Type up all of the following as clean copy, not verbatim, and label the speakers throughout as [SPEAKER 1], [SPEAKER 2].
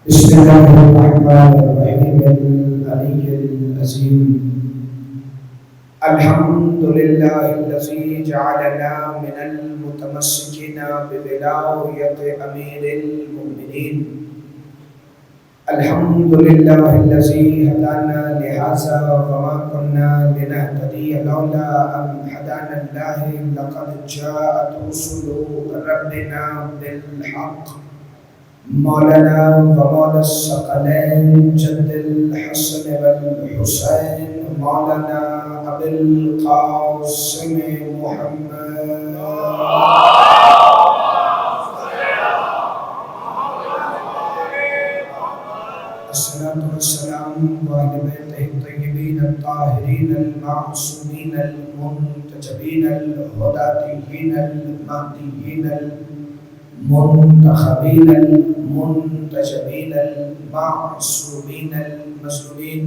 [SPEAKER 1] بسم الله الرحمن الرحيم العلي العظيم الحمد لله الذي جعلنا من المتمسكين بولاية أمير المؤمنين الحمد لله الذي هدانا لهذا وما كنا لنهتدي لولا أن هدانا الله لقد جاءت رسل ربنا بالحق مولانا ومولا الثقلين جد الحسن والحسين مولانا أبي القاسم محمد الصلاة والسلام وعلى بيته الطيبين الطاهرين المعصومين المنتجبين الهداتيين المهديين المنتخبين المنتجبين المعصومين المظلومين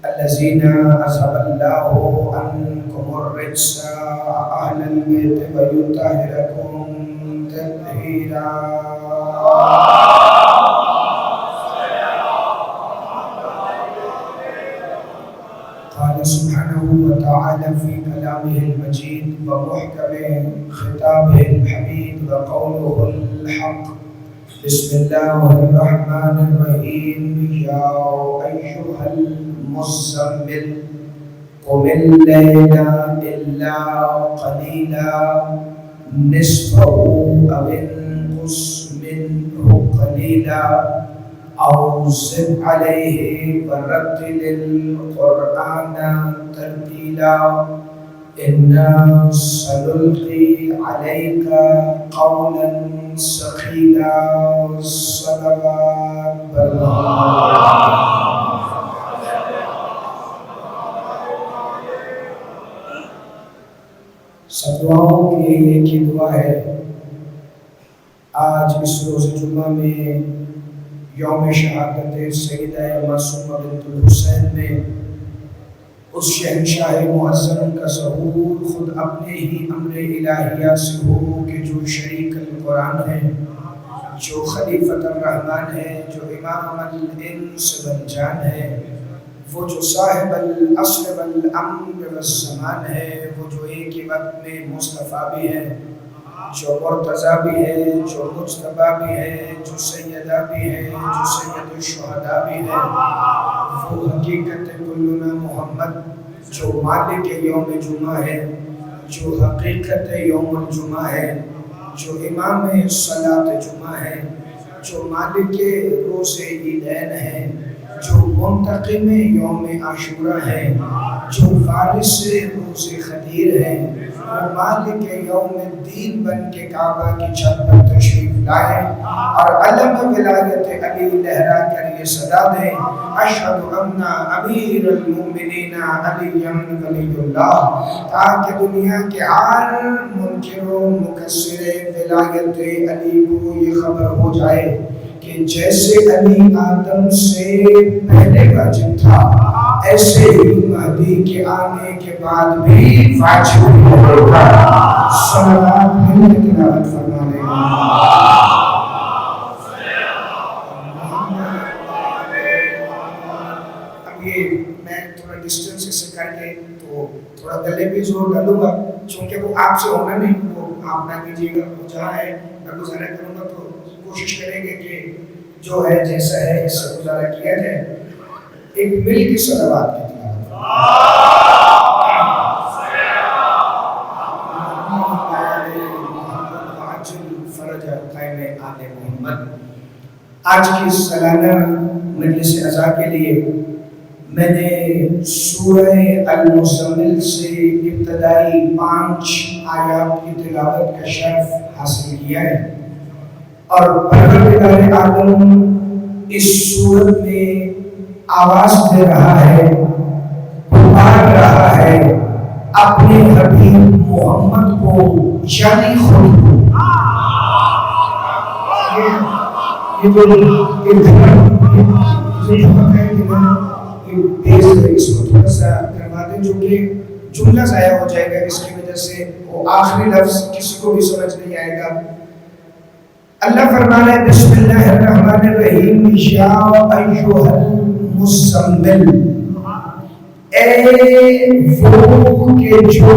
[SPEAKER 1] الذين أذهب الله عنكم الرجس أهل البيت ويطهركم تطهيرا قال سبحانه وتعالى في كلامه المجيد ومحكم خطابه الحميد وقوله الحق بسم الله الرحمن الرحيم يا أيها المزمل قم الليل إلا قليلا نصفه أو انقص منه قليلا أو زد عليه ورتل القرآن ترتيلا إنا سنلقي عليك قولا ثقيلا صلوات الله سب دعاؤں کی ایک ہی دعا ہے آج اس روز جمعہ میں یوم شہادت سیدہ معصومہ بنت الحسین میں اس شہنشاہ معظم کا ظہور خود اپنے ہی امر الہیہ سے ہو کہ جو شریک القرآن ہے جو خلیفۃ الرحمن ہے جو امام الانس والجان ہے وہ جو صاحب العصر والامر والزمان ہے وہ جو ایک ہی وقت میں مصطفیٰ بھی ہے جو مرتضیٰ بھی ہے جو مجتبیٰ بھی ہے جو سیدہ بھی ہے جو سید الشہداء بھی ہے وہ حقیقت کلنا محمد جو مالک یوم جمعہ ہے جو حقیقت یوم الجمعہ ہے جو امام صلاۃ جمعہ ہے جو مالک روز عیدین ہے جو منتقم یوم عاشورہ ہے جو وارث روز خدیر ہے وہ مالک یوم الدین بن کے کعبہ کی چھت پر تشریف لائے اور علم ولایت علی لہرا کر یہ صدا دیں اشہد ان امیر المؤمنین علی ولی اللہ تاکہ دنیا کے ہر منکر و مکسر ولایت علی کو یہ خبر ہو جائے کہ جیسے علی آدم سے پہلے واجب تھا ایسے ہی مہدی کے آنے کے بعد بھی واجب ہوگا صلوات مل کے تلاوت فرما لیں اب یہ میں تھوڑا ڈسٹنس سے کر کے تو تھوڑا گلے بھی زور ڈالوں گا چونکہ وہ آپ سے ہونا نہیں وہ آپ نہ کیجیے گا. جہاں ہے میں گزارا کروں گا تو کوشش کریں گے کہ جو ہے جیسا ہے اس سے گزارا کیا جائے. ایک مل کی صلوات کی محمد. آج کی سالانہ مجلس عزا کے لیے میں نے سورہ المزمل سے ابتدائی 5 آیات کی تلاوت کا شرف حاصل کیا ہے اور پروردگار عالم اس سورت میں آواز دے رہا ہے، پکار رہا ہے اپنے حبیب محمد کو، یعنی خود کو. جو کہ جملہ ضائع ہو جائے گا، اس کی وجہ سے وہ آخری لفظ کسی کو بھی سمجھ نہیں آئے گا. اللہ فرمانا ہے بسم اللہ الرحمن الرحیم یا ایھا المزمل، اے وہ کہ جو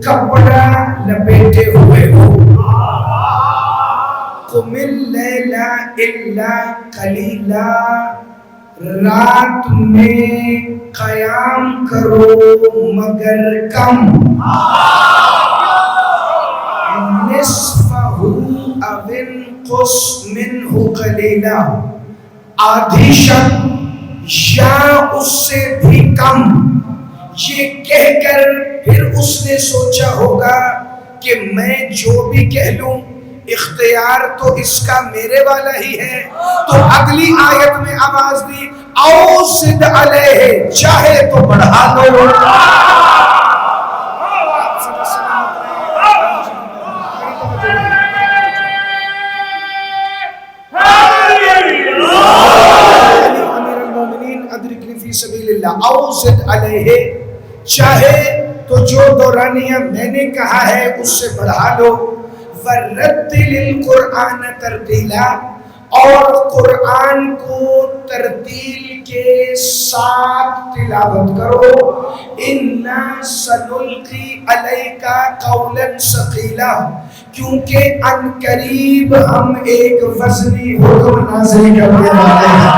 [SPEAKER 1] کپڑا لپیٹے ہوئے ہو، قم اللیل الا قلیلا، رات میں قیام کرو مگر کم، نصفہ او انقص منہ قلیلا، آدھی شب یا اس سے بھی کم. یہ کہہ کر پھر اس نے سوچا ہوگا کہ میں جو بھی کہہ لوں اختیار تو اس کا میرے والا ہی ہے. تو اگلی آیت میں آواز دی او زد علیہ، چاہے تو بڑھا دو. او زد علیہ، چاہے تو جو دورانیہ میں نے کہا ہے اس سے بڑھا لو. وَرَتِّلِ الْقُرْآنَ تَرْتِيلًا، اور قرآن کو ترتیل کے ساتھ تلاوت کرو. اِنَّا سَنُلْقِي عَلَيْكَ قَوْلًا ثَقِيلًا، کیونکہ ان قریب ہم ایک وزنی حکم نازل کرنے والے ہیں.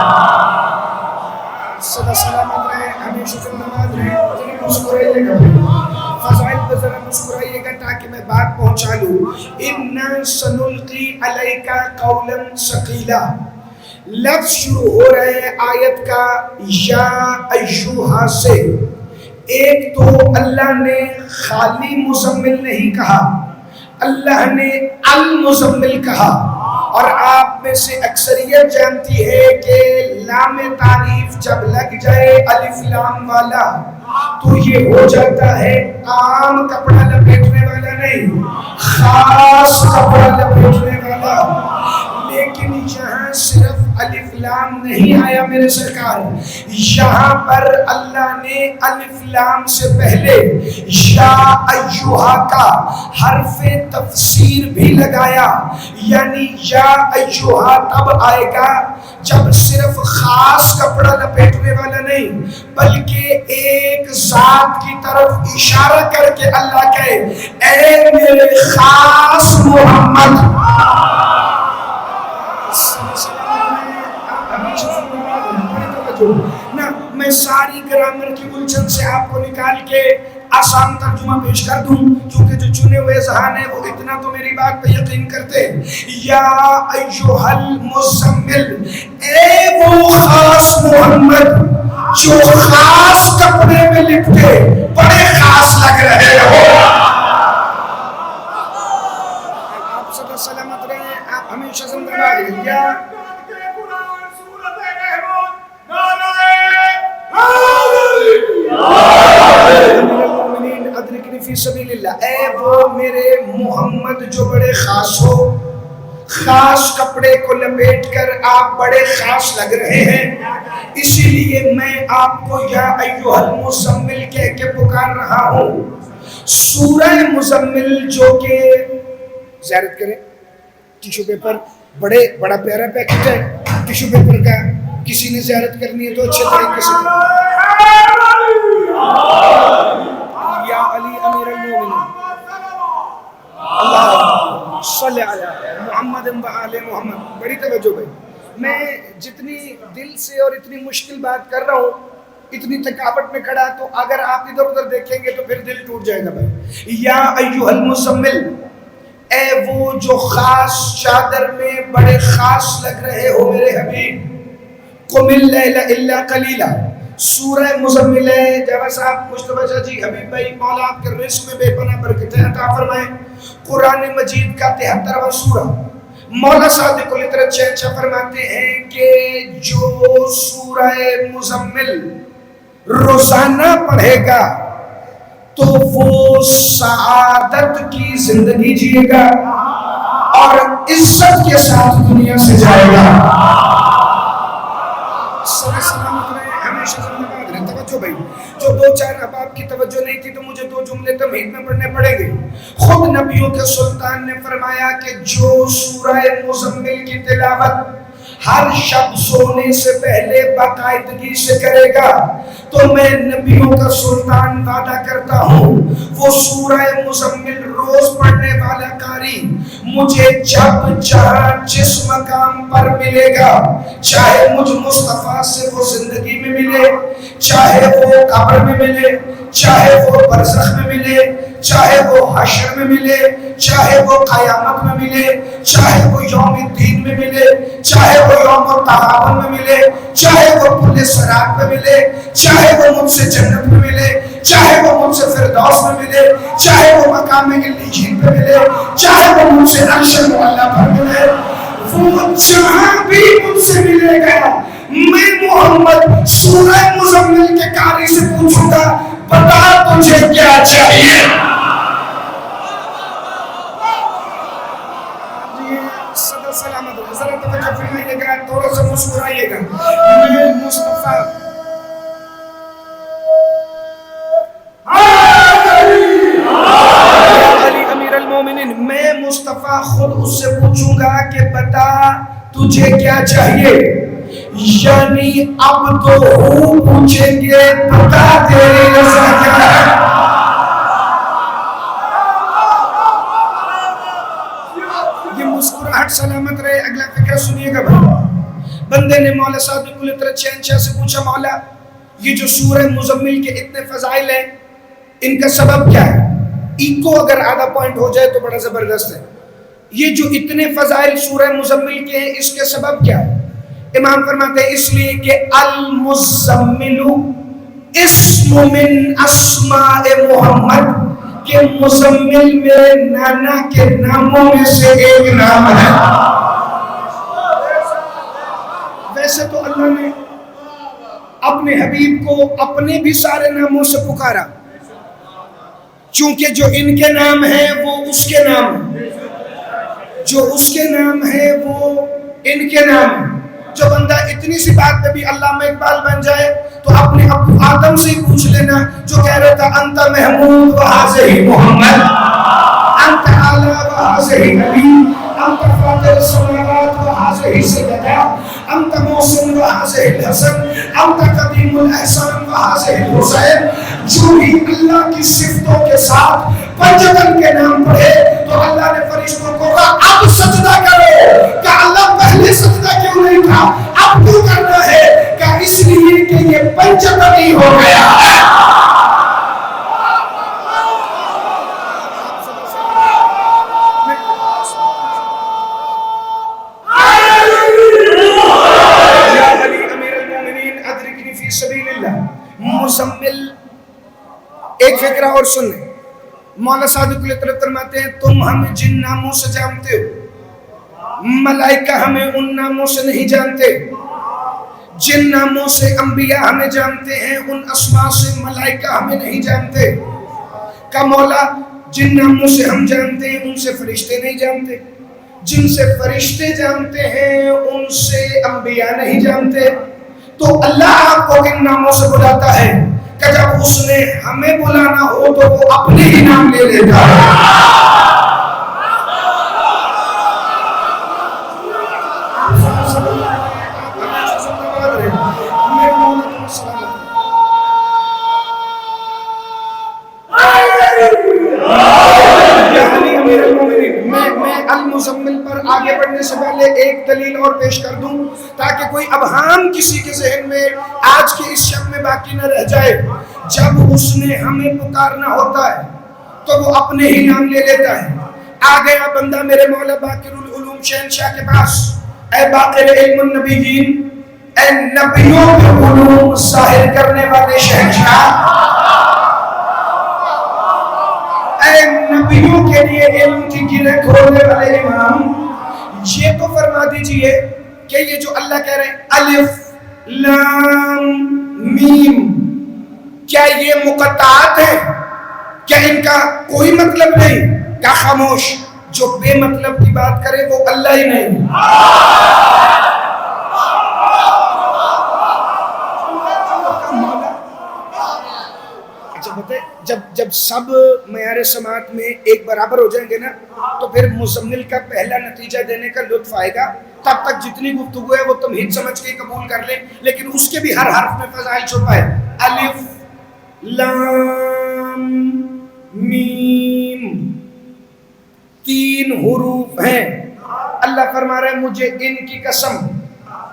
[SPEAKER 1] صدا سلامت رہے، ہمیشہ زندہ رہے. مسکرائیے گا، فضائل پر ذرا مسکرائیے گا تاکہ میں بات پہنچا لوں. اِنَّا سَنُلْقِي عَلَيْكَ قَوْلًا ثَقِيلًا، لفظ شروع ہو رہے ہیں آیت کا یا ایھا سے. ایک تو اللہ نے خالی مزمل نہیں کہا، اللہ نے المزمل کہا. اور آپ میں سے اکثریت جانتی ہے کہ لام تعریف جب لگ جائے الف لام والا تو یہ ہو جاتا ہے عام کپڑا لپیٹنے والا نہیں، خاص کپڑا لپیٹنے والا. لیکن یہاں صرف الف لام نہیں آیا میرے سرکار، یہاں پر اللہ نے الف لام سے پہلے یا ایھا کا حرف تفسیر بھی لگایا. یعنی یا ایھا تب آئے گا جب صرف خاص کپڑا لپیٹنے والا نہیں بلکہ ایک ذات کی طرف اشارہ کر کے اللہ کہے اے میرے خاص محمد. نہ میں ساری گرامر کی الجھن سے آپ کو نکال کے آسان ترجمہ پیش کر دوں، کیونکہ جو چنے ہوئے ذہان ہیں وہ اتنا تو میری بات پہ یقین کرتے. یا ایھا المزمل، اے وہ خاص محمد جو خاص کپڑے میں لپٹے بڑے خاص لگ رہے ہو. آپ سب سلامت رہے، آپ ہمیشہ زندہ رہیں. یا فی سبیل اللہ، اے وہ میرے محمد جو بڑے خاص ہو، خاص کپڑے کو لپیٹ کر آپ بڑے خاص لگ رہے ہیں، اسی لیے میں آپ کو یا ایھا المزمل کہہ کے پکار رہا ہوں. سورہ مزمل جو کہ زیارت کریں، ٹیشو پیپر بڑا پیارا پیکٹ ہے ٹیشو پیپر کا، کسی نے زیارت کرنی ہے تو اچھے طریقے سے یا علی امیر المومنین. صلی علی محمد و آل محمد. بڑی توجہ بھائی. میں جتنی دل سے اور اتنی مشکل بات کر رہا ہوں، اتنی تھکاوٹ میں کھڑا، تو اگر آپ ادھر ادھر دیکھیں گے تو پھر دل ٹوٹ جائے گا بھائی. یا ایھا المزمل، اے وہ جو خاص چادر میں بڑے خاص لگ رہے ہو میرے حبیب. قم اللیل الا قلیلا، سورہ مزمل ہے. جاوید صاحب مصطفیٰ شاہ جی، حبیب بھائی، مولا آپ کے رزق میں بے پناہ برکتیں عطا فرمائیں. قرآن مجید کا 73واں سورہ. مولا صادق الفطرت شہنشاہ فرماتے ہیں کہ جو سورہ مزمل روزانہ پڑھے گا تو وہ سعادت کی زندگی جیے گا اور عزت کے ساتھ دنیا سے جائے گا. سلامت رہے، ہمیشہ زندہ باد رہے. توجہ بھائی، جو دو چار احباب کی توجہ نہیں تھی تو مجھے دو جملے تمہید میں پڑھنے پڑیں گے. خود نبیوں کے سلطان نے فرمایا کہ جو سورہ مزمل کی تلاوت ہر شب سونے سے پہلے باقاعدگی سے کرے گا تو میں نبیوں کا سلطان وعدہ کرتا ہوں وہ سورہ مزمل روز پڑھنے والا قاری مجھے جب جہاں جس مقام پر ملے گا، چاہے مجھ مصطفیٰ سے وہ زندگی میں ملے، چاہے وہ قبر میں ملے، چاہے وہ برزخ میں ملے، چاہے وہ حشر میں ملے، چاہے وہ قیامت میں ملے، چاہے وہ یوم الدین میں ملے، چاہے وہ یوم التغابن میں ملے، چاہے وہ پل صراط میں ملے، چاہے وہ مجھ سے جنت میں ملے، چاہے وہ مجھ سے فردوس میں ملے، چاہے وہ مقام علیین پہ ملے، چاہے وہ مجھ سے عرش معلیٰ پر ملے، وہ جہاں بھی مجھ سے ملے گا میں محمد سورہ مزمل کے قاری سے پوچھوں گا بتا تجھے کیا چاہیے. صدا سلامت ہو، ذرا توجہ فرمائیے گا، تھوڑا سا مسکرائیے گا. میں مصطفیٰ علی امیر المومنین، میں مصطفیٰ خود اس سے پوچھوں گا کہ بتا تجھے کیا چاہیے. یعنی اب تو ہوں پوچھیں گے بتا تیری رضا کیا ہے. یہ مسکراہٹ سلامت رہے. اگلا فکرہ سنیے گا بھائی. بندے نے مولا صادق الفطرت شہنشاہ سے پوچھا مولا یہ جو سورہ مزمل کے اتنے فضائل ہیں ان کا سبب کیا ہے؟ ایکو اگر آدھا پوائنٹ ہو جائے تو بڑا زبردست ہے. یہ جو اتنے فضائل سورہ مزمل کے ہیں اس کے سبب کیا ہے؟ امام فرماتے ہیں اس لیے کہ المزمل اسم من اسماء محمد، کہ مزمل میرے نانا کے ناموں میں سے ایک نام ہے. ویسے تو اللہ نے اپنے حبیب کو اپنے بھی سارے ناموں سے پکارا، چونکہ جو ان کے نام ہیں وہ اس کے نام ہیں، جو اس کے نام ہیں وہ ان کے نام ہیں. جو بندہ اتنی سی بات پہ بھی علامہ اقبال بن جائے تو اپنے ابو آدم سے ہی پوچھ لینا جو کہہ رہا تھا انت محمود و حاضر محمد، انت اعلی و حاضر نبی، انت فاطر السماوات و حاضر سیدہ، انت محسن و حاضر الحسن، انت قدیم الاحسان و حاضر الحسین. جو ہی اللہ کی صفتوں کے ساتھ پنجتن کے نام پڑھے تو اللہ نے فرشتوں کو کہا اب سجدہ کرو. کہ اللہ پہلے سجدہ کیوں نہیں تھا اب کیوں کرنا ہے؟ کہ اس لیے کہ یہ پنجتن ہی ہو گیا ہے. مزمل ایک فکرہ اور سن لیں. مولا صادق الفطرت فرماتے ہیں تم ہمیں جن ناموں سے جانتے ہو ملائکہ ہمیں ان ناموں سے نہیں جانتے. جن ناموں سے انبیاء ہمیں جانتے ہیں ان اسماء سے ملائکہ ہمیں نہیں جانتے. کہ مولا جن ناموں سے ہم جانتے ہیں ان سے فرشتے نہیں جانتے، جن سے فرشتے جانتے ہیں ان سے انبیاء نہیں جانتے. تو اللہ آپ کو کن ناموں سے بلاتا ہے کہ جب اس نے ہمیں بلانا ہو تو وہ اپنے ہی نام لے لیتا ہے. میں مزمل پر آگے بڑھنے سے پہلے ایک دلیل اور پیش کر دوں تاکہ کوئی ابہام کسی کے ذہن میں آج کے اس شب میں باقی نہ رہ جائے. جب اس نے ہمیں پکارنا ہوتا ہے تو وہ اپنے ہی نام لے لیتا ہے. آ گیا بندہ میرے مولا باقر العلوم شہنشاہ کے پاس. اے باقر علم النبیین، اے نبیوں کے علوم ظاہر کرنے والے شہنشاہ، اے نبیوں کے لیے علم کی گرہ کھولنے والے امام، یہ تو فرما دیجئے کہ یہ جو اللہ کہہ رہے ہیں الف لام میم، کیا یہ مقطعات ہیں؟ کیا ان کا کوئی مطلب نہیں؟ کیا خاموش، جو بے مطلب کی بات کرے وہ اللہ ہی نہیں. جب سب معیار سماعت میں ایک برابر ہو جائیں گے نا تو پھر مزمل کا پہلا نتیجہ دینے کا لطف آئے گا. تب تک جتنی گفتگو ہے وہ تمہید سمجھ کے قبول کر لیں، لیکن اس کے بھی ہر حرف میں فضائل چھپا ہے. الف لام میم، 3 حروف ہیں. اللہ فرما رہا ہے مجھے ان کی قسم،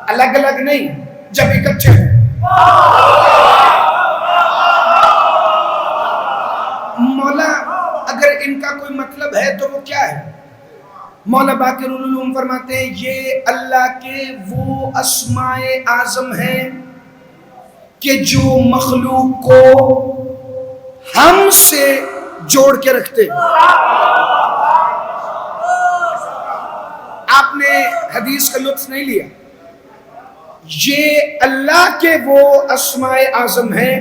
[SPEAKER 1] الگ الگ نہیں، جب اکٹھے ہیں. مولا اگر ان کا کوئی مطلب ہے تو وہ کیا ہے؟ مولا باقر العلوم فرماتے ہیں یہ اللہ کے وہ اسماء اعظم ہیں کہ جو مخلوق کو ہم سے جوڑ کے رکھتے. آپ نے حدیث کا لطف نہیں لیا. یہ اللہ کے وہ اسماء اعظم ہیں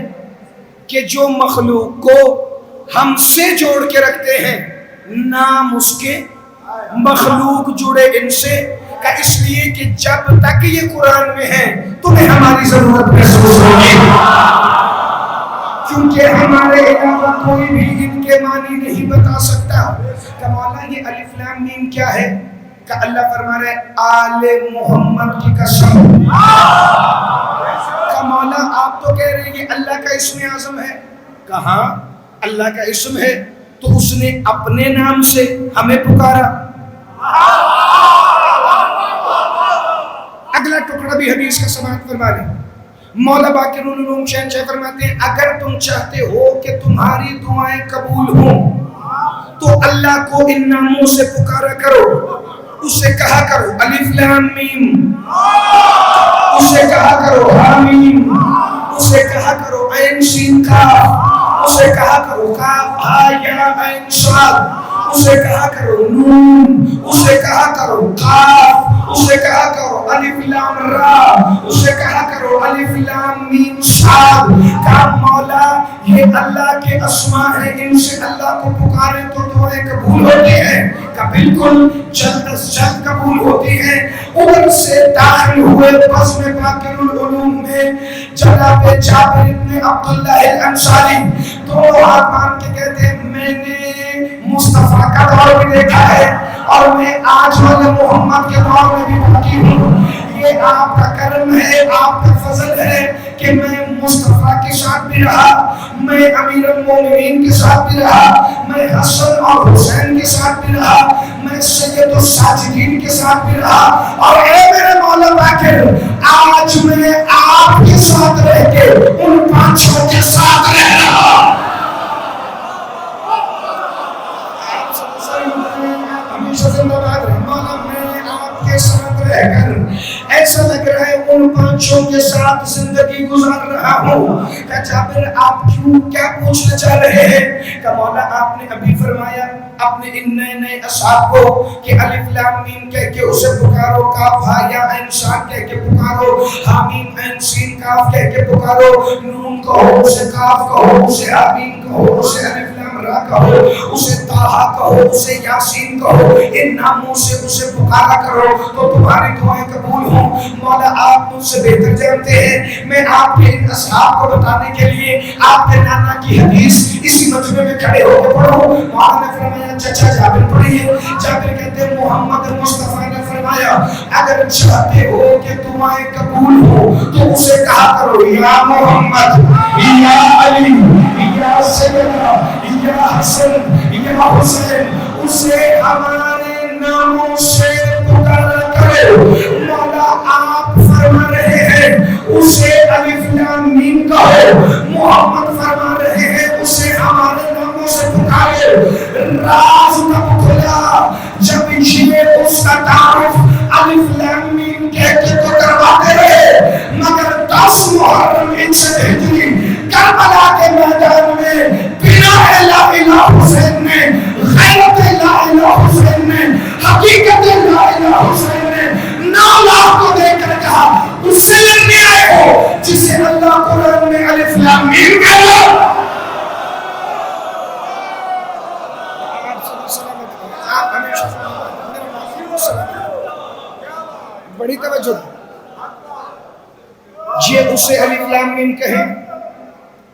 [SPEAKER 1] کہ جو مخلوق کو ہم سے جوڑ کے رکھتے ہیں. نام اس کے، مخلوق جڑے ان سے کا، اس لیے کہ جب تک یہ قرآن میں ہے تمہیں ہماری ضرورت محسوس ہوگی، کیونکہ ہمارے علاوہ کوئی بھی ان کے معنی نہیں بتا سکتا. کہ مولا یہ الف لام میم کیا ہے؟ کہ اللہ فرما رہے آل محمد کی قسم. کہ مولا آپ تو کہہ رہے ہیں یہ اللہ کا اسم اعظم ہے. کہاں اللہ کا اسم ہے تو اس نے اپنے نام سے ہمیں پکارا. اگلا ٹکڑا بھی حدیث کا سماعت فرما لیں. مولا باقر العلوم شہنشاہ فرماتے ہیں اگر تم چاہتے ہو کہ تمہاری دعائیں قبول ہوں تو اللہ کو ان ناموں سے پکارا کرو. اسے کہا کرو الف لام میم، اسے کہا کرو حامیم، اسے کہا کرو عین سین کاف، اسے کہا کرو کاف ہا یا عین صاد، اسے کہا کرو نون، اسے کہا کرو قاف، اسے کہا کرو الف لام را، اسے کہا کرو الف لام میم صاد. کہا مولا یہ اللہ کے اسماء ہیں، ان سے اللہ کو پکاریں تو دعائیں قبول ہوتی ہیں. کہ بالکل جلد از جلد قبول ہوتی ہیں. ادھر سے داخل ہوئے بزم باقر العلوم میں جناب جابر بن عبداللہ الانصاری دونوں ہاتھ مان کے کہتے ہیں میں نے مصطفیٰ کا دور بھی دیکھا ہے اور میں آج والے محمد کے دور میں بھی باقی ہوں. یہ آپ کا کرم ہے، آپ کا فضل ہے کہ میں مصطفیٰ کے ساتھ بھی رہا، میں امیر المومنین کے ساتھ بھی رہا، میں حسن اور حسین کے ساتھ بھی رہا، میں سید الساجدین کے ساتھ بھی رہا. اور اے میرے مولا باقر آج میں آپ کے ساتھ رہ کے ان پانچوں کے ساتھ رہ رہا. مولا میں آپ کے ساتھ رہ کر ایسا لگ رہا ہے ان پانچوں کے ساتھ زندگی گزار رہا ہوں. کہ جابر آپ کیوں کیا پوچھنا چاہ رہے ہیں؟ کہ مولا آپ نے ابھی فرمایا اپنے ان نئے نئے اصحاب کو کہ الف لام میم کہہ کے اسے پکارو، کاف ہا یا عین صاد کہہ کے پکارو، حامیم عین سین کاف کہہ کے پکارو، نون کہو اسے، کاف کہو اسے، حامیم کہو اسے، الف لام را کہو اسے، طٰہٰ کہو اسے، یاسین کہو. ان ناموں سے اسے پکارا کرو تو تمہاری دعائیں قبول ہوں. مولا آپ مجھ سے بہتر جانتے ہیں. میں آپ کے ان اصحاب کو بتانے کے لیے آپ کے نانا کی حدیث اسی مجمع میں کھڑے ہو کے پڑھو. مولا نے فرمایا چچا جابر پڑھیے. جابر کہتے ہیں محمد مصطفیٰ نے فرمایا اگر چاہتے ہو کہ دعائیں قبول ہو تو اسے کہا کرو یا محمد، یا علی، یا سیدنا، یا حسن، یا حسین. اسے ہمارے ناموں سے پکارا کرو. مولا آپ فرما رہے ہیں اسے الف لام میم کہو. محمد فرما رہے ہیں اسے ہمارے ناموں سے پکارے. راز تب کھلا جب یہ اس کا تعارف الف لام میم کہہ کے تو کرواتے رہے، مگر 10 محرم ہجری کربلا کے میدان میں بنا لا الہ حسین نے، غیرت لا الہ حسین نے، حقیقت لا الہ حسین نے 9 لاکھ کو دے کر کہا اس سے لڑنے آئے ہو جسے اللہ قرآن میں الف لام میم کہا. بڑی توجہ. یہ اسے الف لام میم کہے،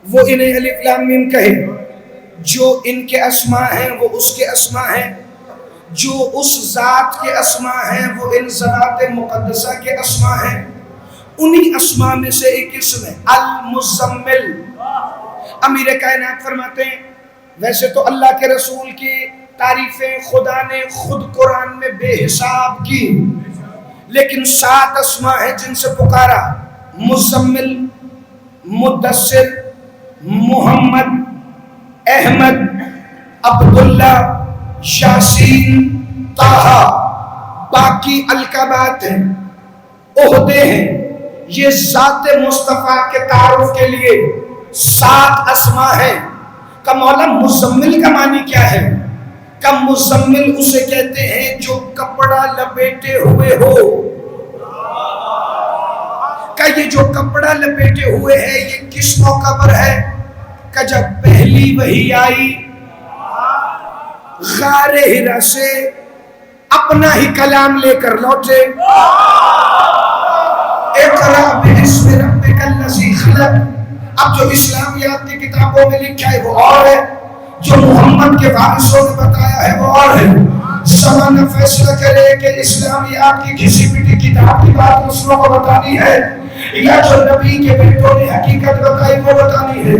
[SPEAKER 1] وہ انہیں الف لام میم کہے. جو ان کے اسماء ہیں وہ اس کے اسماء ہیں، جو اس ذات کے اسماء ہیں وہ ان ذات مقدسہ کے اسماء ہیں. انہی اسماء میں سے ایک اسم ہے المزمل. امیر کائنات فرماتے ہیں ویسے تو اللہ کے رسول کی تعریفیں خدا نے خود قرآن میں بے حساب کی، لیکن 7 اسماء ہیں جن سے پکارا: مزمل، مدثر، محمد، احمد، عبداللہ، یاسین، طٰہٰ. باقی القابات ہیں، عہدے ہیں. یہ ذات مصطفیٰ کے تعارف کے لیے 7 اسماء ہیں. کا مولا مزمل کا معنی کیا ہے؟ کا مزمل اسے کہتے ہیں جو کپڑا لپیٹے ہوئے ہو. کا یہ جو کپڑا لپیٹے ہوئے ہے یہ کس موقع پر ہے؟ کہ جب پہلی وحی آئی غار ہرا سے اپنا ہی کلام لے کر لوٹے. اقرأ باسم ربک الذی خلق. اب جو اسلامیات کی کتابوں میں لکھا ہے وہ اور ہے، جو محمد کے وارثوں نے بتایا ہے وہ اور ہے. زمانہ فیصلہ کرے کہ اسلامیات کی کسی بھی کتاب کی بات مسلموں کو بتانی ہے یا جو نبی کے بیٹوں نے حقیقت بتائی وہ بتانی ہے.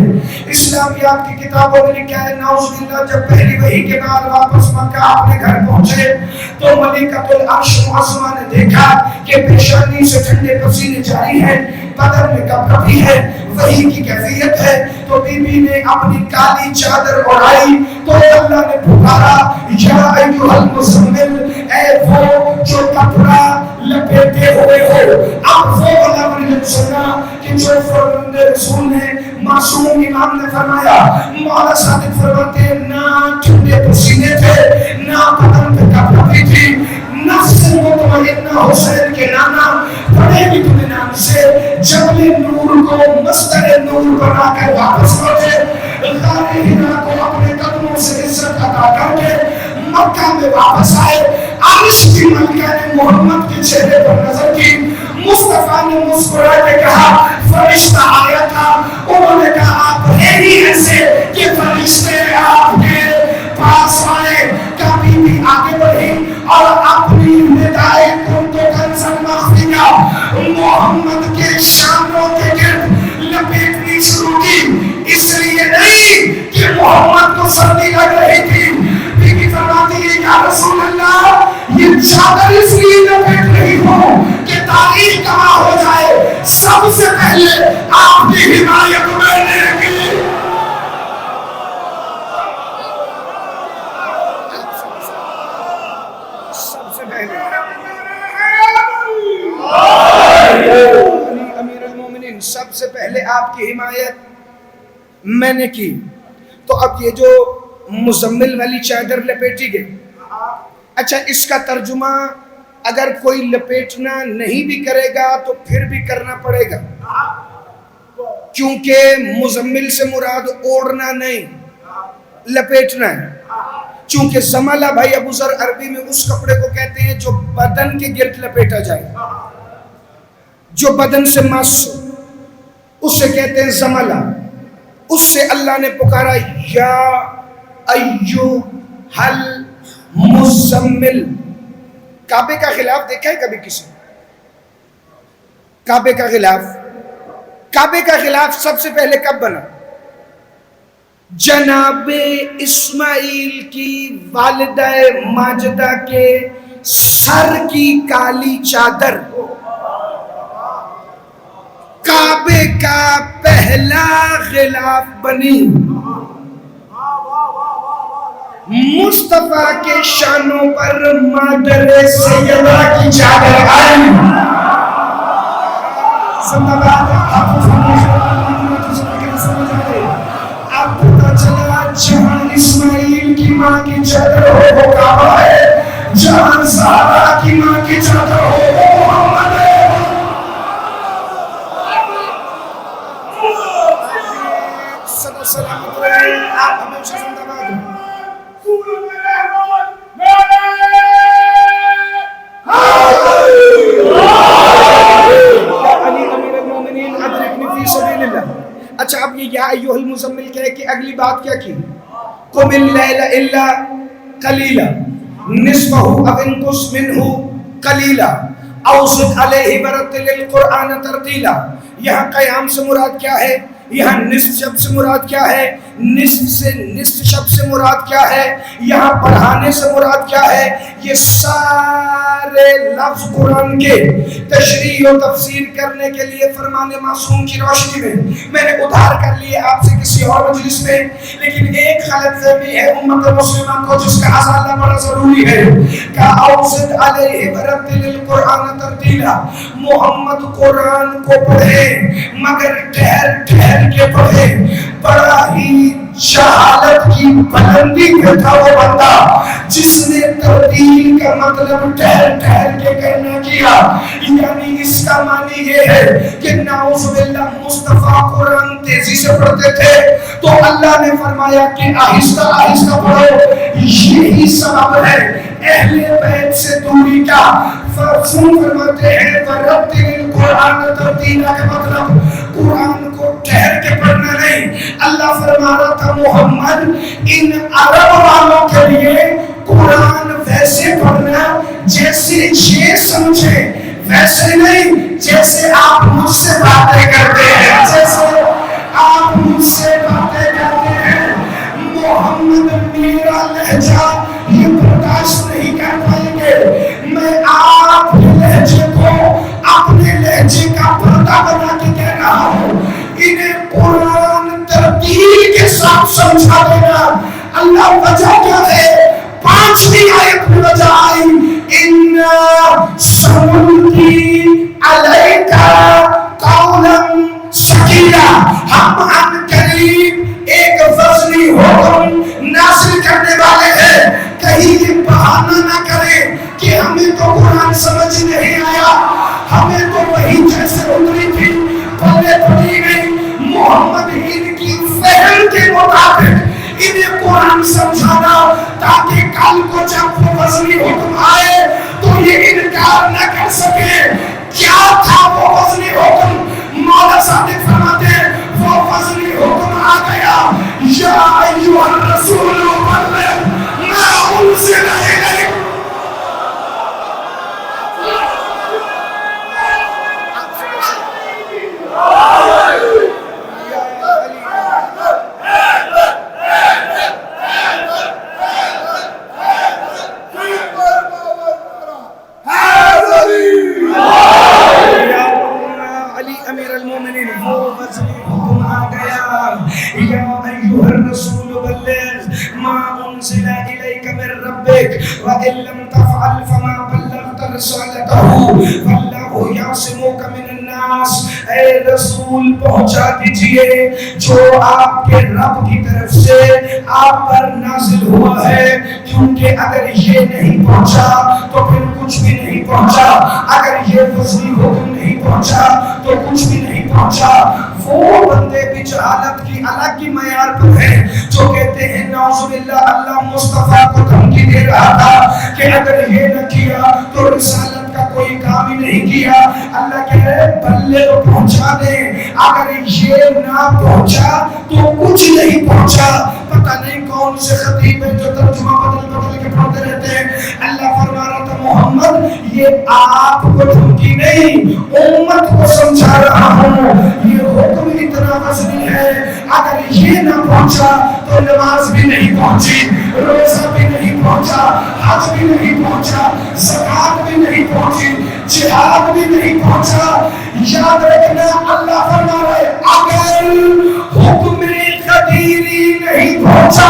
[SPEAKER 1] اسلامیات کی کتابوں میں لکھا ہے نعوذ باللہ جب پہلی وحی کے بعد واپس مکہ اپنے گھر پہنچے تو ملکۃ العرش معظمہ نے دیکھا کہ پیشانی سے ٹھنڈے پسینے جاری ہیں، بدن میں کپڑا بھی ہے، وحی کی کیفیت ہے. تو بی بی نے اپنی کالی چادر اڑائی تو اللہ نے پکارا یا ایھا المزمل، اے وہ جو کپڑا لپیٹے ہوئے ہو. اب وہ اللہ نے سنا کہ جو فرمان رسول نے معصوم امام نے فرمایا. مولا صادق فرماتے ہیں نہ ٹھنڈے پسینے تھے نہ بدن پہ کپڑا بھی تھی. نفس مطمئنہ حسین کے نانا پڑے بھی تمہیں نام سے جبل نور کو مصدر نور بنا کر واپس لوٹے. غار ہرا کو اپنے قدموں سے عزت عطا کر کے مکہ میں واپس آئے. عرش کی ملکہ نے محمد کے چہرے پر نظر کی. مصطفیٰ نے مسکرا کے کہا فرشتہ آیا تھا. انہوں نے کہا آپ ہیں ہی ایسے کہ فرشتے آپ کے پاس آئے. کبھی بھی آگے بڑھی اور اپنی ندائے کنتو کنزن مخفیہ محمد کے شانوں کے گرد لپیٹنی شروع کی. اس لیے نہیں کہ محمد کو سردی لگ رہی تھی. بی بی فرماتی ہے یا رسول اللہ یہ چادر اس لیے لپیٹ رہی ہوں کہ تاریخ گواہ ہو جائے سب سے پہلے آپ کی حمایت میں نے کی. سب سے پہلے امیر المومنین سب سے پہلے آپ کی حمایت میں نے کی. تو اب یہ جو مزمل والی چادر لپیٹی گئی، اچھا اس کا ترجمہ اگر کوئی لپیٹنا نہیں بھی کرے گا تو پھر بھی کرنا پڑے گا، کیونکہ مزمل سے مراد اوڑھنا نہیں لپیٹنا ہے. چونکہ زمالہ بھائی ابو ذر عربی میں اس کپڑے کو کہتے ہیں جو بدن کے گرد لپیٹا جائے، جو بدن سے مس اسے کہتے ہیں زمالہ. اس سے اللہ نے پکارا یا ایھا المزمل. کعبے کا غلاف دیکھا ہے کبھی کسی؟ کعبے کا غلاف، کعبے کا غلاف سب سے پہلے کب بنا؟ جناب اسماعیل کی والدہ ماجدہ کے سر کی کالی چادر کعبے کا پہلا غلاف بنی، مصطفیٰ کے شانوں پر مادر سیدہ کی چادر آئی۔ زندہ باد۔ اب پتہ چلا جہاں اسماعیل کی ماں کی چادر ہو وہ کعبہ ہے، جہاں زہرا کی ماں کی چادر ہو وہ محمد ہے۔ سلامت رہے آپ ہمیشہ زندہ باد۔ اچھا اب یہ یا ایوہ المزمل کہے کہ اگلی بات کیا کی؟ قم اللیل الا قلیلا نصفہ او انقص منہ قلیلا او زد علیہ ورتل القرآن ترتیلا۔ یہاں قیام سے مراد کیا ہے؟ یہاں نصف شب سے مراد کیا ہے؟ نصف شب سے مراد کیا ہے؟ یہاں پڑھانے سے مراد کیا ہے؟ یہ سارے لفظ قرآن کے تشریح و تفسیر کرنے کے لیے فرمان معصوم کی روشنی میں نے ادھار کر لیے آپ سے کسی اور مجلس میں، لیکن ایک غلط فہمی ہے امت مسلمہ کو جس کا ازالہ بڑا ضروری ہے کہ اوزد علیہ ورتل القرآن ترتیلا، محمد قرآن کو پڑھے مگر ٹھہر کے پڑھے۔ بڑا ہی شہادت کی بلندی پہ تھا وہ بندہ جس نے ترتیل کا مطلب ٹھہر کے کرنا کیا، یعنی اس کا معنی یہ ہے کہ نعوذ باللہ مصطفیٰ قرآن تیزی سے پڑھتے تھے تو اللہ نے فرمایا کہ آہستہ آہستہ پڑھو، یہی سبب ہے اہل بیت سے دوری کا۔ فرماتے ہیں وَرَتِّلِ الْقُرْآنَ تَرْتِیلًا کا مطلب قرآن کو ٹھہر کے پڑھنا نہیں۔ اللہ فرما رہا تھا محمد ان عرب والوں کے لیے قرآن ویسے پڑھنا جیسے یہ سمجھے، ویسے نہیں جیسے آپ مجھ سے باتیں کرتے ہیں، جیسے آپ مجھ سے باتیں کرتے ہیں۔ محمد میرا لہجہ یہ برداشت نہیں کر پائیں گے، میں آپ کے لہجے کو اپنے لہجے کا پردہ بنا کے کہہ رہا ہوں، انہیں قرآن ترتیل کے ساتھ سمجھا دینا۔ اللہ وجہ کیا ہے؟ 5ویں آیت میں وجہ آئی اِنَّا سَنُلْقِي عَلَيْكَ قَوْلًا ثَقِيلًا، ہم عن قریب ایک وزنی حکم نازل کرنے والے ہیں۔ کہیں یہ بہانہ نہ کرے کہ ہمیں تو قرآن سمجھ نہیں آیا، ہمیں تو وہی جیسے اتری تھی پلے پڑی گئی۔ محمد ان کی فہم کے مطابق انہیں قرآن سمجھانا تاکہ کل کو جب وہ وزنی حکم آئے تو یہ انکار نہ کر سکے۔ کیا تھا وہ وزنی حکم؟ مولا صادق فرماتے ہیں وہ وزنی حکم آ گیا، یا ایوہ الرسول بلغ ما انزل الیک۔ وَإِن لَّمْ تَفْعَلْ فَمَا بَلَّغْتَ رِسَالَتَهُ وَاللَّهُ يَعْصِمُكَ مِنَ النَّاسِ۔ اے رسول پہنچا دیجئے جو آپ کے رب کی طرف سے آپ پر نازل ہوا ہے، کیونکہ اگر یہ نہیں پہنچا تو پھر کچھ بھی نہیں پہنچا، اگر یہ وزنی حکم نہیں پہنچا تو کچھ بھی نہیں پہنچا۔ وہ بندے بھی جہالت کی الگ ہی معیار پر ہیں جو کہتے ہیں نعوذ باللہ اللہ مصطفیٰ کو دھمکی دے رہا تھا کہ اگر یہ نہ کیا تو رسالت کا کوئی کام ہی نہیں کیا۔ اللہ کہہ رہے بلے تو پہنچا دیں، اگر یہ نہ پہنچا تو کچھ نہیں پہنچا۔ پتہ نہیں کون سے خطیب ہیں جو ترجمہ بدل کے پڑھتے رہتے ہیں۔ اللہ فرما رہا تھا محمد یہ آپ کو دھمکی نہیں امت کو سمجھا رہا ہوں، یہ حکم اتنا وزنی ہے اگر یہ نہ پہنچا تو نماز بھی نہیں پہنچی، روزہ بھی نہیں پہنچا، حج بھی نہیں پہنچا، زکات بھی نہیں پہنچی، جہاد بھی نہیں پہنچا۔ یاد رکھنا اللہ فرما رہے اگر حکم قدیری نہیں پہنچا،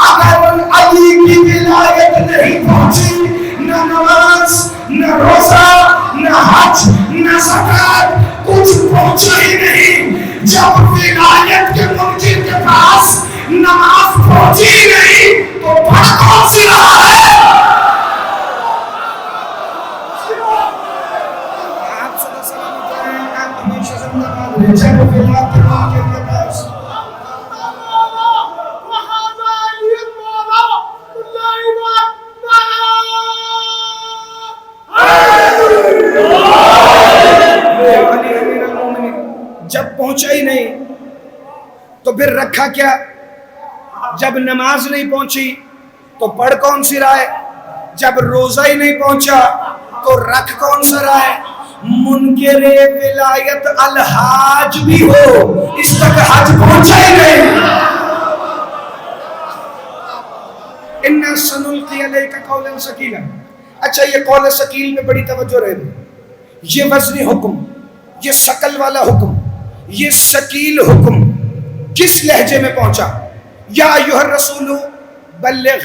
[SPEAKER 1] اگر علی کی ولایت نہیں پہنچی، نہ نماز نہ روزہ نہ حج نہ زکات کچھ پہنچا ہی نہیں۔ جب ولایت کے منکر کے پاس نماز پہنچی ہی نہیں تو پڑھ کون سی رہا ہے؟ جب ولایت کے منکر کے پاس جب پہنچا ہی نہیں تو پھر رکھا کیا؟ جب نماز نہیں پہنچی تو پڑھ کون سی رہا ہے؟ جب روزہ ہی نہیں پہنچا تو رکھ کون سا رہا ہے؟ منکر ولایت الحاج بھی ہو اس تک حج پہنچا ہی نہیں۔ اِنَّا سَنُلْقِي عَلَيْكَ قَوْلًا ثَقِيلًا۔ اچھا یہ قول ثقیل میں بڑی توجہ رہے، یہ وزنی حکم، یہ ثقل والا حکم، یہ ثقیل حکم کس لہجے میں پہنچا؟ یا ایھا الرسول بلغ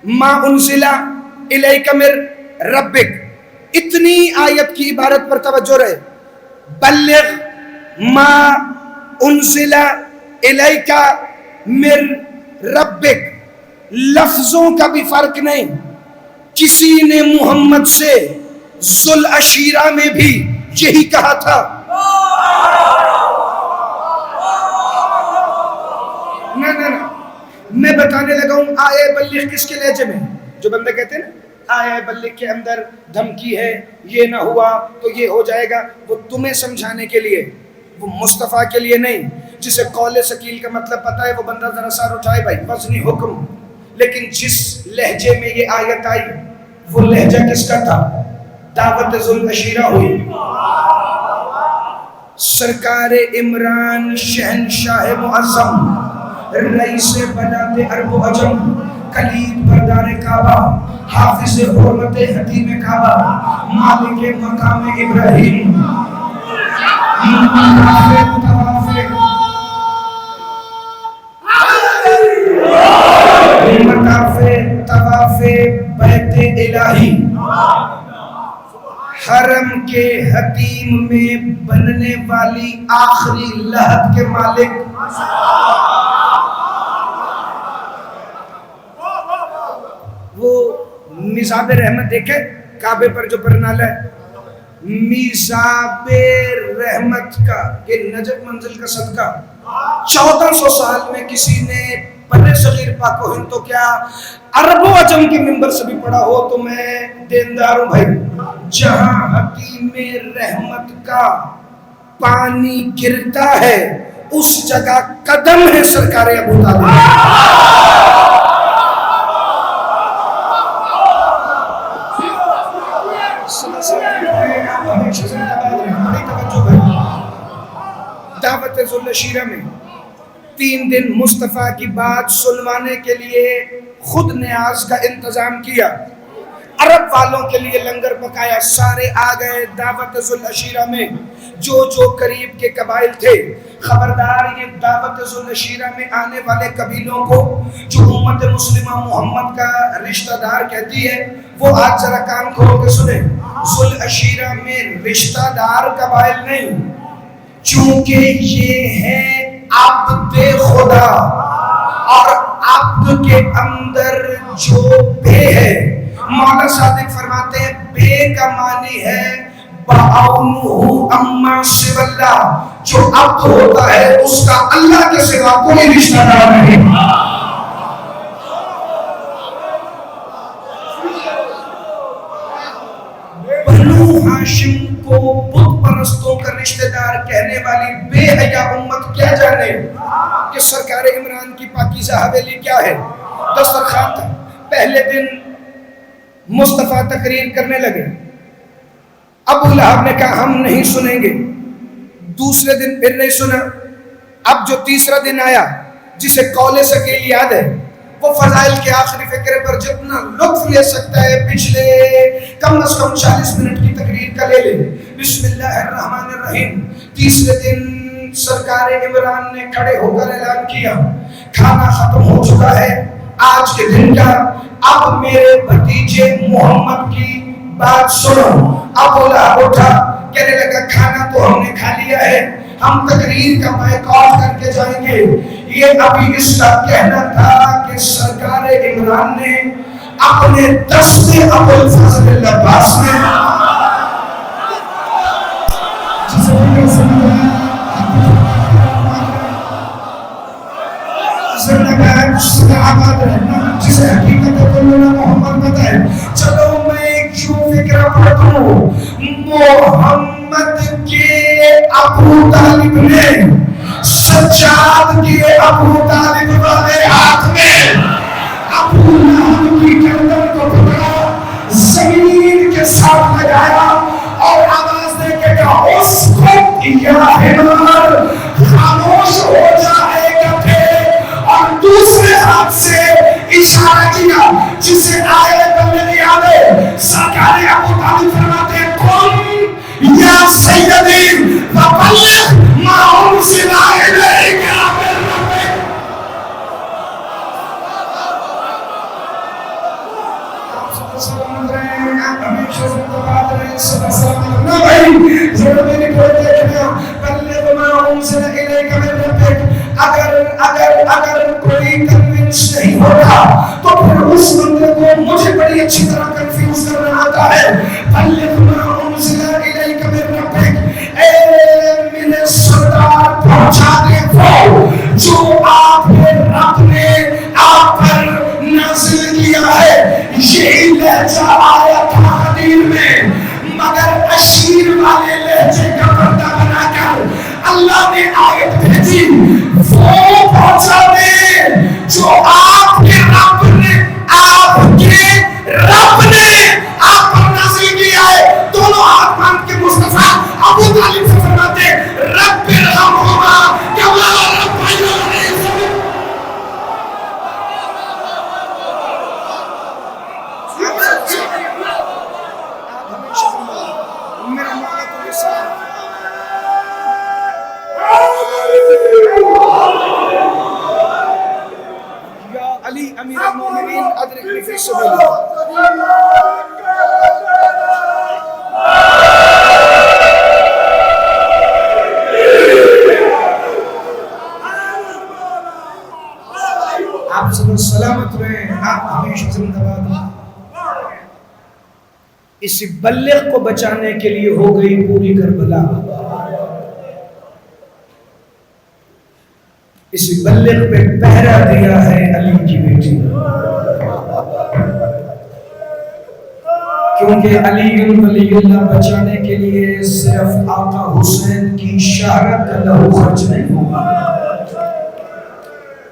[SPEAKER 1] ما انزل الیک من ربک، اتنی آیت کی عبارت پر توجہ رہے، بلغ ما انزل الیک من ربک، لفظوں کا بھی فرق نہیں۔ کسی نے محمد سے ذوالعشیرہ میں بھی یہی کہا تھا، نہ میں بتانے لگا ہوں آئے بلغ کس کے لہجے میں؟ جو بندے کہتے ہیں نا آئے بلغ کے اندر دھمکی ہے، یہ نہ ہوا تو یہ ہو جائے گا، وہ تمہیں سمجھانے کے لیے، وہ مصطفیٰ کے لیے نہیں۔ جسے قول ثقیل کا مطلب پتا ہے وہ بندہ ذرا سار اٹھائے بھائی، وزنی حکم۔ لیکن جس لہجے میں یہ آیت آئی وہ لہجہ کس کا تھا؟ دعوت ذوالعشیرہ ہوئی، سرکار عمران شہنشاہ معظم، رئیس بلاد عرب و عجم، کلید بردار کعبہ، حافظ حرمت حتیم کعبہ، مالک مقام ابراہیم، مطاف طواف بیت الہی، حرم کے حتیم میں بننے والی آخری لحد کے مالک، وہ میزاب رحمت دیکھے کعبے پر جو پرنالا ہے، میزاب رحمت کا یہ نجف منزل کا صدقہ 1400 سال میں کسی نے بر صغیر پاک و ہند تو کیا عرب و عجم کے ممبر سے بھی پڑھا ہو تو میں دیندار ہوں بھائی، جہاں حتیم رحمت کا پانی گرتا ہے اس جگہ قدم ہے سرکار ابو طالب۔ دعوت ذوالعشیرہ میں 3 دن مصطفیٰ کی بات سنوانے کے لیے خود نیاز کا انتظام کیا، عرب والوں کے لیے لنگر پکایا، سارے آ گئے دعوت ذوالعشیرہ میں، جو قریب کے قبائل تھے۔ خبردار یہ دعوت ذوالعشیرہ میں آنے والے قبیلوں کو جو امت مسلمہ محمد کا رشتہ دار کہتی ہے وہ آج ذرا کان کھول کے سنیں، ذوالعشیرہ میں رشتہ دار قبائل نہیں، چونکہ یہ ہے عبد خدا، اور عبد کے اندر جو بے ہے، مولا صادق فرماتے ہیں بے کا معنی ہے بَعَوْنُهُ أَمَّا سِوَ اللَّهِ، جو عبد ہوتا ہے اس کا اللہ کے سوا کوئی رشتہ دار نہیں۔ بنو ہاشم کو بت پرستوں کا رشتہ دار کہنے والی بے حیا امت کیا جانے کہ سرکار عمران کی پاکیزہ حویلی کیا ہے؟ دسترخوان تھا، پہلے دن مصطفیٰ تقریر کرنے لگے. ابو لہب نے کہا ہم نہیں سنیں گے. دوسرے دن پھر نہیں سنا. اب جو تیسرا دن آیا جسے قول ثقیل یاد ہے، وہ فضائل کے آخری فقرے پر جتنا لطف لے سکتا ہے پچھلے کم از کم 40 منٹ کی تقریر کا لے لے. بسم اللہ الرحمن الرحیم. تیسرے دن سرکار عمران نے کھڑے ہو کر اعلان کیا کھانا ختم ہو چکا ہے آج کے دن کا، اب میرے بھتیجے محمد کی بات سنو. ابو لہب اٹھا کہنے لگا کھانا تو ہم نے کھا لیا ہے، ہم تقریر کا مائک آف کر کے جائیں گے. یہ ابھی اس کا کہنا تھا کہ سرکار عمران نے اپنے دست ابو الفضل العباس میں جسے حقیقت محمد بتائے. چلو میں ایک یوں فکرہ پڑھتا ہوں. محمد کے ابو طالب نے سجاد کے ابو طالب والے ہاتھ میں ابو لہب کی گردن کو پکڑا، زمین کے ساتھ لگایا اور آواز دے کے کہا اسکت یا حمار، خاموش ہو جا اے گدھے. اور دوسرے ہاتھ سے اشارہ کیا جسے آئے بندے نہیں آئے. سرکار ابو طالب فرماتے ہیں کن یا سیدی وبلغ ما انزل الیک من ربک. ہمیشہ زندہ باد رہے. سلام نہ بھائی ذرا میری کوئی دیکھنا. بلغ ما انزل الیک من ربک. اگر کوئی کنونس نہیں ہوتا تو پھر اس بندے کو مجھے بڑی اچھی طرح کنفیوز کرنا آتا ہے. بلغ ما انزل الیک من ربک. اے میرے سردار پہنچا دے وہ جو آپ کے رب نے آپ پر نازل کیا ہے. یہی لہجہ آیا تھا حدیث میں، مگر اشیر والے لہجے کا پردہ بنا کر اللہ نے آیت بھیجی وہ پہنچا دے جو آپ کے رب نے آپ پر نازل کیا ہے. دونوں ہاتھ باندھ کے مصطفیٰ ابو طالب سے فرماتے رب ارحمہما کما ربیانی صغیرا. میرا مولا کو سلام. یا علی امیر المومنین ادرکنی فی سبیل اللہ. آپ سب سلامت رہیں، آپ ہمیشہ زندہ باد. اس بلغ کو بچانے کے لیے ہو گئی پوری کربلا. اس بلغ پہ پہرا دیا ہے علی کی بیٹی، کیونکہ علی ولی اللہ بچانے کے لیے صرف آقا حسین کی شہرت کا لہو خرچ نہیں ہوا،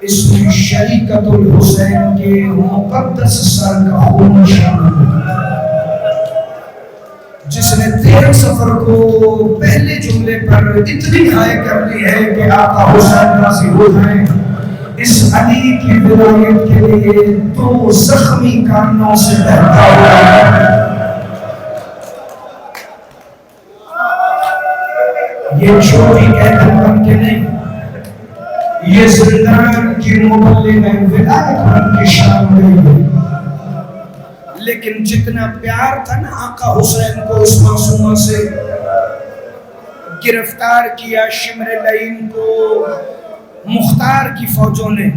[SPEAKER 1] اس میں شریکت الحسین کے مقدس سر کا خون شامل ہے، جس نے تیرہ سفر کو پہلے جملے پر اتنی ہائے کر لی ہے کہ آقا حسین راضی ہو جائیں. اس علی کی ولایت کے لیے دو زخمی کانوں سے بہتا ہوا ہے. یہ چھوٹی قیدن بن کے نہیں، یہ زندان کی مبلغ ولایت بن کے شام گئی. لیکن جتنا پیار تھا نا آقا حسین کو اس معصومہ سے، گرفتار کیا شمر لعین کو مختار کی فوجوں نے.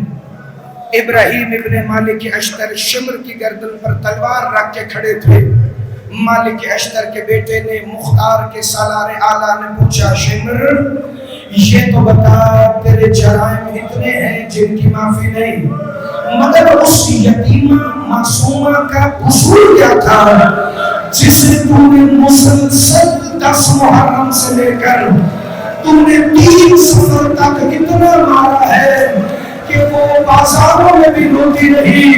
[SPEAKER 1] ابراہیم ابن مالک اشتر شمر کی گردن پر تلوار رکھ کے کھڑے تھے. مالک اشتر کے بیٹے نے مختار کے سالار اعلیٰ نے پوچھا شمر یہ تو بتا تیرے جرائم اتنے ہیں جن کی معافی نہیں، مگر اس یتیمہ معصومہ کا قصور کیا تھا جسے تو نے مسلسل 10 محرم سے لے کر تو نے 3 سفر تک اتنا مارا ہے کہ وہ بازاروں میں بھی روتی رہی.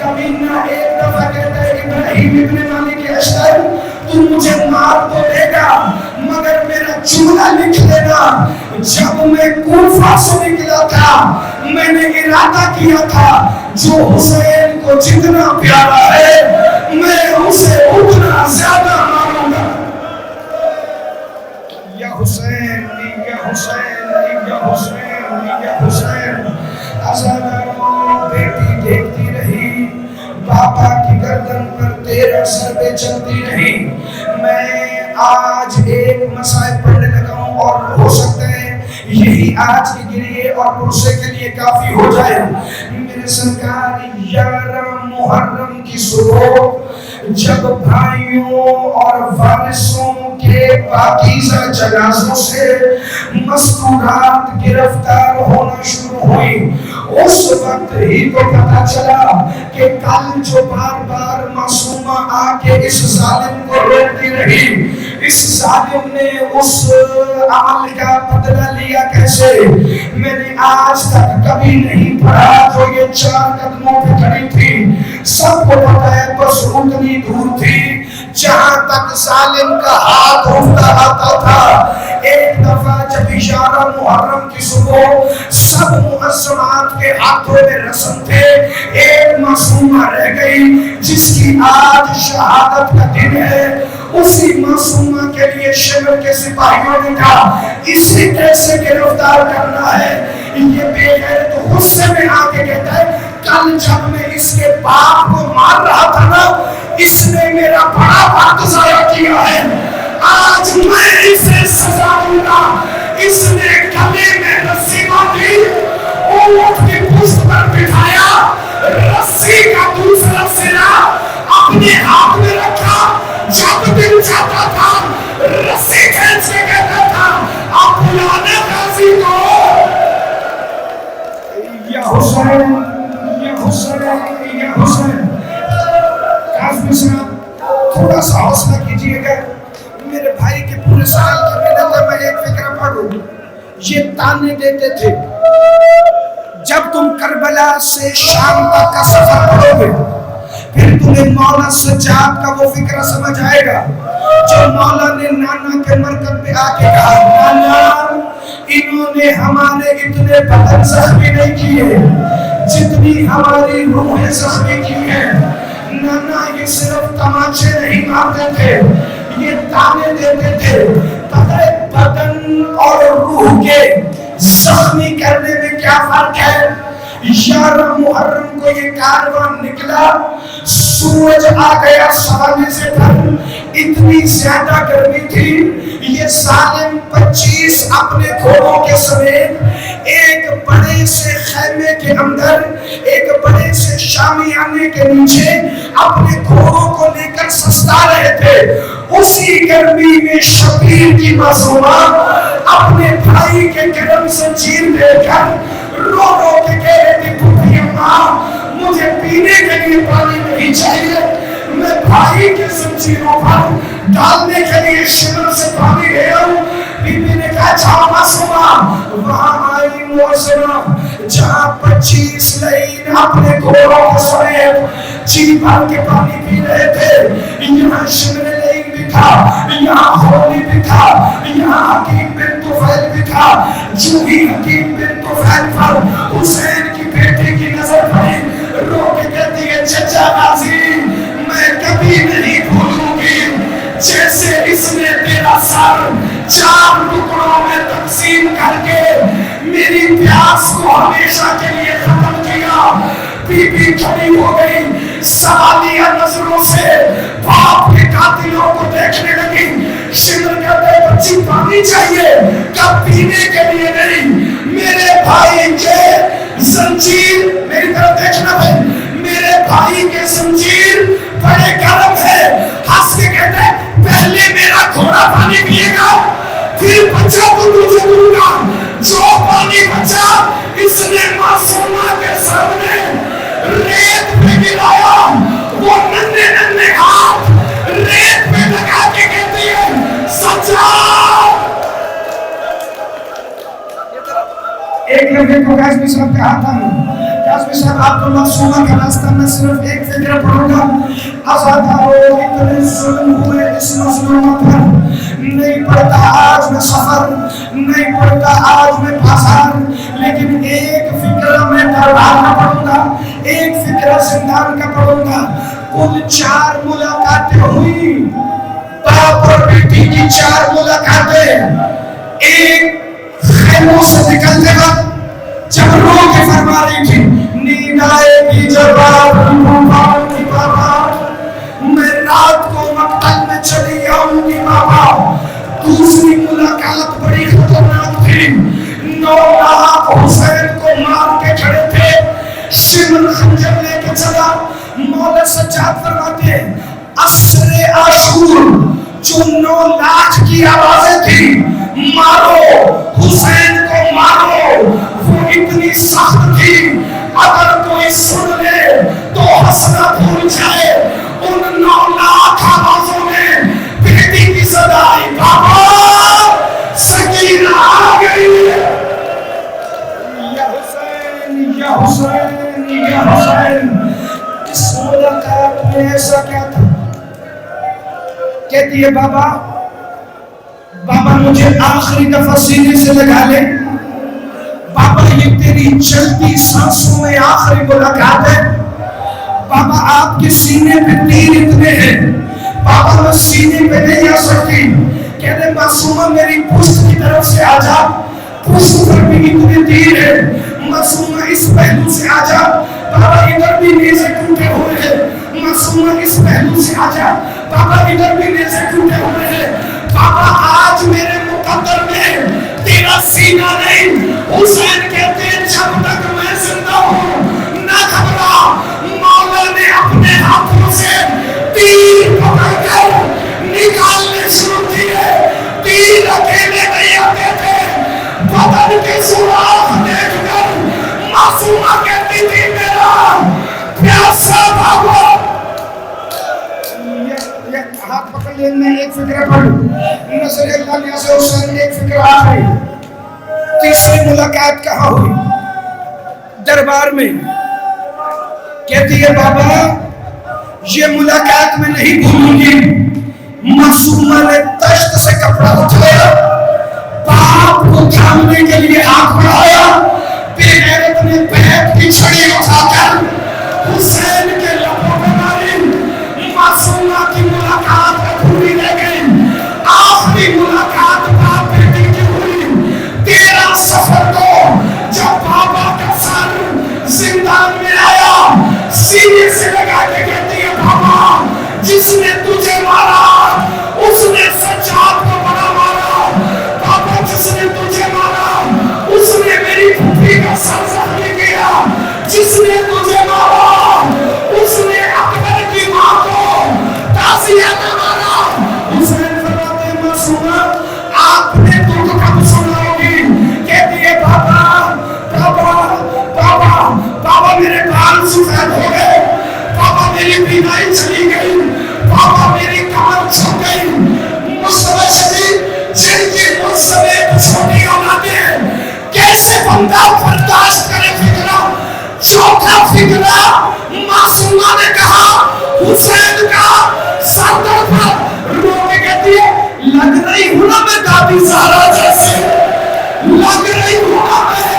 [SPEAKER 1] کبھی نہ ایک دفعہ کہتا ہے ابراہیم ابن مالک اشعری تو مجھے مار تو دے گا مگر میرا جملہ لکھ لینا، جب میں کوفہ سے نکلا تھا میں نے ارادہ کیا تھا جو حسین کو جتنا پیارا ہے میں اسے اتنا زیادہ مانوں گا۔ یا حسین یا حسین یا حسین یا حسین۔ ہزاروں بیٹی دیکھتی رہی بابا کی گردن پر تیرا سر پہ چلتی رہی۔ میں آج ایک مسائل پڑھنے لگا ہوں اور ہو سکتا ہے یہی آج کے لیے اور پرسے کے لیے کافی ہو جائے۔ میرے سرکار 11 محرم کی صبح جب بھائیوں اور وارثوں کے پاکیزہ جنازوں سے مستورات گرفتار ہونا شروع ہوئی، اس وقت ہی تو پتہ چلا کہ کل جو بار بار معصومہ آ کے اس ظالم کو روکتی رہی، اس ظالم نے اس عمل کا بدلہ لیا کیسے؟ میں نے آج تک کبھی نہیں پڑھا جو یہ 4 قدموں پہ کھڑی تھی، سب کو پتہ ہے بس اتنی دور تھی جہاں تک ظالم کا ہاتھ اٹھتا آتا تھا۔ ایک دفعہ جب 11 محرم کی صبح سب معصومات کے ہاتھوں میں رسم تھے، ایک معصومہ رہ گئی جس کی آج شہادت کا دن ہے، اسی معصومہ کے لیے شمر کے سپاہیوں نے کہا اسے کیسے گرفتار کرنا ہے؟ یہ بے غیرت تو غصے میں آ کے کہتا ہے کل جب میں اس کے باپ کو مار رہا تھا نا، اس نے میرا بڑا وقت ضائع کیا ہے، آج میں اسے سزا دوں گا۔ اس نے گلے میں رسی باندھی، اونٹ کی پشت پر بٹھایا، رسی کا دوسرا سرا اپنے ہاتھ میں رکھا، جب دل چاہتا تھا رسی کھینچ کے کہتا تھا اب بلانے غازی کو۔ یا حسین یا حسین یا حسین۔ کاظمی صاحب تھوڑا سا حوصلہ کیجئے گا، میرے بھائی کے پورے سال کی محنت ہے، میں ایک فکرہ پڑھوں۔ یہ تانے دیتے تھے جب تم کربلا سے شام تک کا سفر پڑھو گے پھر تمہیں مولا سجاد کا وہ فکرہ سمجھ آئے گا جو مولا نے نانا کے مرکب پہ آ کے کہا نانا انہوں نے ہمارے اتنے بدن زخمی نہیں کیے جتنی ہماری روح زخمی کی ہے۔ نانا یہ صرف تماچے نہیں مارتے تھے، یہ تانے دیتے تھے۔ بدن اور روح کے زخمی کرنے میں کیا فرق ہے؟ 11 محرم کو یہ کاروان نکلا، سورج آ گیا سوانے سے پھر اتنی زیادہ گرمی تھی، یہ ظالم 25 اپنے گھوڑوں کے سمیت ایک بڑے سے خیمے کے اندر، ایک بڑے سے شامیانے کے نیچے اپنے گھوڑوں کو لے کر سستا رہے تھے۔ اسی گرمی میں شبیر کی معصومہ اپنے بھائی کے گرم زنجیر لے کر رو رو کے کہہ رہے تھے پھوپھی اماں مجھے پینے کے لیے پانی نہیں چاہیے، میں بھائی کے زنجیروں پر ڈالنے کے لیے شمر سے پانی لے آؤں۔ بی بی نے کہا جاؤ معصومہ، وہاں آئی معصومہ جہاں 25 لعین اپنے گھوڑوں کو سمیت جی بھر کے پانی پی رہے تھے۔ یہاں شمر لعین بھی تھا، یہاں خولی بھی تھا، یہاں حکیم بن طفیل بھی تھا۔ جو ہی حکیم بن طفیل پر حسین کی بیٹی کی نظر پڑی، رو کے کہتی ہے چچا غازی میں کبھی نہیں بھولوں گی جیسے اس نے تیرا سر 4 ٹکڑوں میں تقسیم کر کے میری پیاس کو ہمیشہ کے لیے ختم کیا۔ بی بی کھڑی ہو گئی، سوالیہ نظروں سے باپ کے قاتلوں کو دیکھنے لگی۔ شمر کہتے بچی پانی چاہیے، کب پینے کے لیے نہیں۔ میرے بھائی کے زنجیر، میری طرف دیکھنا بھائی، میرے بھائی کے زنجیر بڑے گرم ہے۔ ہنس کے کہتے پہلے میرا گھوڑا پانی پیے گا پھر بچہ تو تجھے دوں گا۔ جو پانی بچا اس نے معصومہ کے سامنے ریت پہ گرایا، وہ ننھے ننھے ہاتھ ریت پہ لگا کے کہتی ہے سجاد۔ ایک لڑکے کو کاظمی صاحب کہا تھا کاظمی صاحب آپ کو معصومہ کا راستہ میں صرف ایک فکر پڑھوں گا، عزاداروں اتنے ظلم ہوئے اس مظلومہ پر، نہیں پڑتا آج میں سفر، نہیں پڑتا آج میں بازار، لیکن ایک فکرہ میں دربار کا پڑھوں گا، ایک فکرہ زندان کا پڑھوں گا۔ کل 4 ملاقاتیں ہوئی، باپ اور بیٹی کی 4 ملاقاتیں، ایک خیموں سے نکلتے وقت جب رو کے فرما رہی تھی نیند آئے گی جب آپ کی بابا، میں رات کو مقتل میں چلی آؤں گی بابا۔ دوسری ملاقات بڑی خطرناک تھی، نواب حسین کو مار کے کھڑے تھے، شمر خنجر لے کے چلا۔ مولا سجاد فرماتے ہیں عصر عاشور جو 9 لاکھ کی آوازیں تھی مارو حسین کو مارو، وہ اتنی سخت تھی اگر کوئی سن لے تو ہنسنا بھول جائے۔ ان 9 لاکھ آوازوں میں بیٹی کی صدا آئی بابا سکینہ آ گئی، یا حسین یا حسین یا حسین۔ اس ملاقات میں ایسا کیا تھا؟ کہتی ہے بابا مجھے آخری دفعہ سینے سے لگا لے بابا، یہ تیری چلتی سانسوں میں آخری ملاقات ہے بابا، آپ کے سینے پہ تیر اتنے ہیں بابا میں سینے پہ نہیں آ سکتی۔ کہتے معصومہ میری پشت کی طرف سے آ جا، پشت پر بھی اتنے تیر ہے، معصومہ اس پہلو سے آ جا بابا، ادھر بھی نیزے ٹوٹے ہوئے ہیں، معصومہ اس پہلو سے آ جا بابا، ادھر بھی نیزے ٹوٹے ہوئے ہیں بابا، آج میرے مقدر میں تیرا سینہ نہیں۔ حسین کہتے ہیں جب تک میں زندہ ہوں نہ گھبرا، مولا نے اپنے ہاتھوں سے تیر پکڑ کر نکالنے شروع کیے، تیر اکیلے نہیں آتے تھے، بدن کے سوراخ دیکھ کر معصومہ کہتی تھی میرا پیاسا بابا۔ ہاتھ پکڑ لیں، میں ایک فکرہ پڑھوں، نصر اللہ نیاز حسین ایک فکرہ آخری۔ تیسری ملاقات کہاں ہوئی؟ دربار میں۔ کہتی ہے بابا یہ ملاقات میں نہیں بھولوں گی۔ معصومہ نے تشت سے کپڑا اٹھایا، باپ کو تھامنے کے لیے ہاتھ بڑھایا، بے غیرت نے بیت کی چھڑی اٹھا کر حسین کے لبوں پہ ماری۔ معصومہ کی ملاقات ادھوری رہ گئی، آخری ملاقات باپ بیٹی کی ہوئی۔ 13 سفر کو جب بابا کا سر زندان میں آیا، سینے سے لگا کے کہتی ہے بابا جس نے تجھے مارا اس نے سجاد کو بڑا مارا، بابا جس نے تجھے مارا اس نے میری پھوپھی کا سر زخمی کیا، جس نے تجھے مارا اس نے اکبر کی ماں کو تازیہ میں مارا۔ حسین فرماتے ہیں معصومہ آپ نے دکھ کب سناؤ گی؟ کہتی ہے بابا میرے بال سفید ہو گئے، بابا میری بینائی چلی گئی، بابا میری کمر چھپ گئی۔ مصطفیٰ شدید جن کی مجھ سے ایک چھوٹی اولادیں کیسے بندہ برداشت کرے فکرہ؟ چوتھا فکرہ معصومہ نے کہا حسین کا سردر پر رو کے کہتی ہے لگ رہی ہوں نا میں دادی زہرا جیسے، لگ رہی ہوں نا میں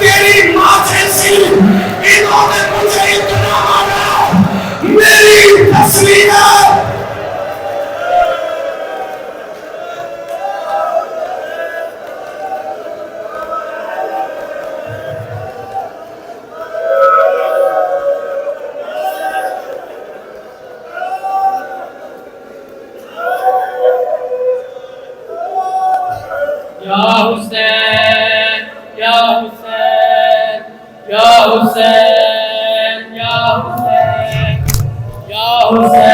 [SPEAKER 1] تیری ماں جیسی، انہوں نے مجھے اتنا مارا میری تسلیت۔
[SPEAKER 2] یا حسین یا حسین یا حسین یا حسین یا حسین